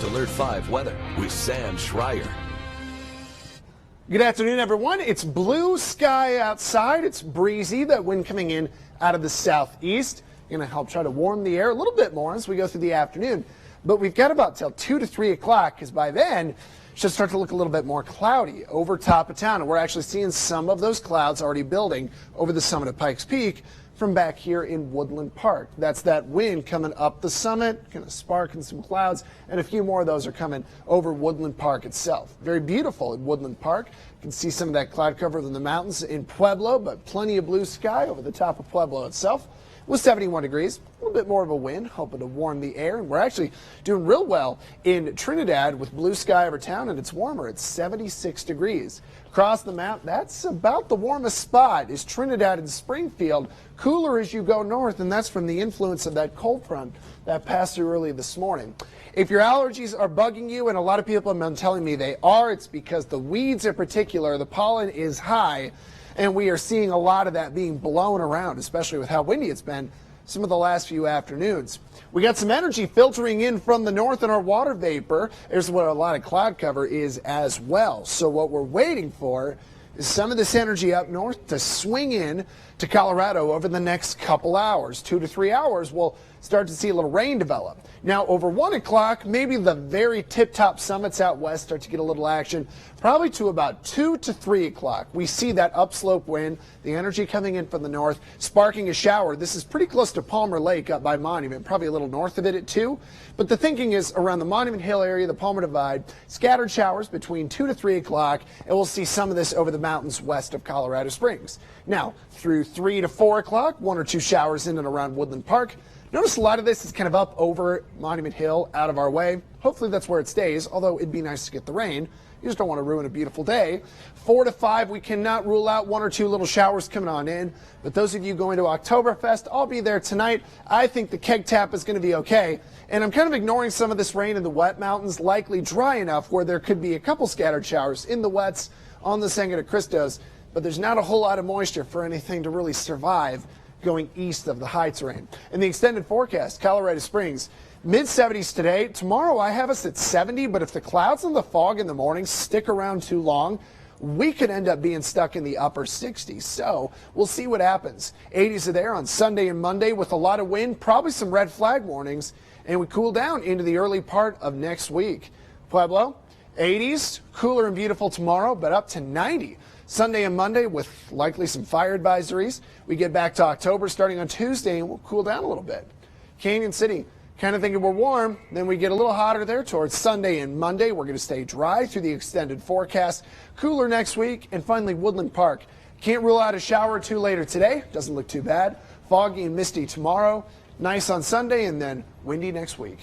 First Alert 5 weather with Sam Schreier. Good afternoon, everyone. It's blue sky outside. It's breezy. That wind coming in out of the southeast. Going to help try to warm the air a little bit more as we go through the afternoon. But we've got about till 2 to 3 o'clock, because by then it should start to look a little bit more cloudy over top of town. And we're actually seeing some of those clouds already building over the summit of Pikes Peak from back here in Woodland Park. That's that wind coming up the summit, kind of sparking some clouds, and a few more of those are coming over Woodland Park itself. Very beautiful in Woodland Park. You can see some of that cloud cover in the mountains in Pueblo, but plenty of blue sky over the top of Pueblo itself. It was 71 degrees, a little bit more of a wind, hoping to warm the air. And we're actually doing real well in Trinidad with blue sky over town, and it's warmer. It's 76 degrees. Across the map, that's about the warmest spot is Trinidad and Springfield. Cooler as you go north, and that's from the influence of that cold front that passed through early this morning. If your allergies are bugging you, and a lot of people have been telling me they are, it's because the weeds in particular, the pollen is high. And we are seeing a lot of that being blown around, especially with how windy it's been some of the last few afternoons. We got some energy filtering in from the north in our water vapor. There's what a lot of cloud cover is as well. So what we're waiting for is some of this energy up north to swing in to Colorado over the next couple hours. 2 to 3 hours, we'll start to see a little rain develop. Now, over 1 o'clock, maybe the very tip-top summits out west start to get a little action. Probably to about 2 to 3 o'clock, we see that upslope wind, the energy coming in from the north, sparking a shower. This is pretty close to Palmer Lake up by Monument, probably a little north of it at 2. But the thinking is around the Monument Hill area, the Palmer Divide, scattered showers between 2 to 3 o'clock, and we'll see some of this over the mountains west of Colorado Springs. Now, through 3 to 4 o'clock, 1 or 2 showers in and around Woodland Park. Notice a lot of this is kind of up over Monument Hill, out of our way. Hopefully that's where it stays, although it'd be nice to get the rain. You just don't want to ruin a beautiful day. 4 to 5, we cannot rule out 1 or 2 little showers coming on in. But those of you going to Oktoberfest, I'll be there tonight. I think the keg tap is going to be okay. And I'm kind of ignoring some of this rain in the wet mountains, likely dry enough where there could be a couple scattered showers in the wets on the Sangre de Cristos. But there's not a whole lot of moisture for anything to really survive going east of the high terrain. In the extended forecast, Colorado Springs, mid-70s today. Tomorrow I have us at 70, but if the clouds and the fog in the morning stick around too long, we could end up being stuck in the upper 60s. So we'll see what happens. 80s are there on Sunday and Monday with a lot of wind, probably some red flag warnings, and we cool down into the early part of next week. Pueblo, 80s, cooler and beautiful tomorrow, but up to 90. Sunday and Monday with likely some fire advisories. We get back to October starting on Tuesday, and we'll cool down a little bit. Canyon City, kind of thinking we're warm. Then we get a little hotter there towards Sunday and Monday. We're going to stay dry through the extended forecast. Cooler next week. And finally, Woodland Park. Can't rule out a shower or 2 later today. Doesn't look too bad. Foggy and misty tomorrow. Nice on Sunday, and then windy next week.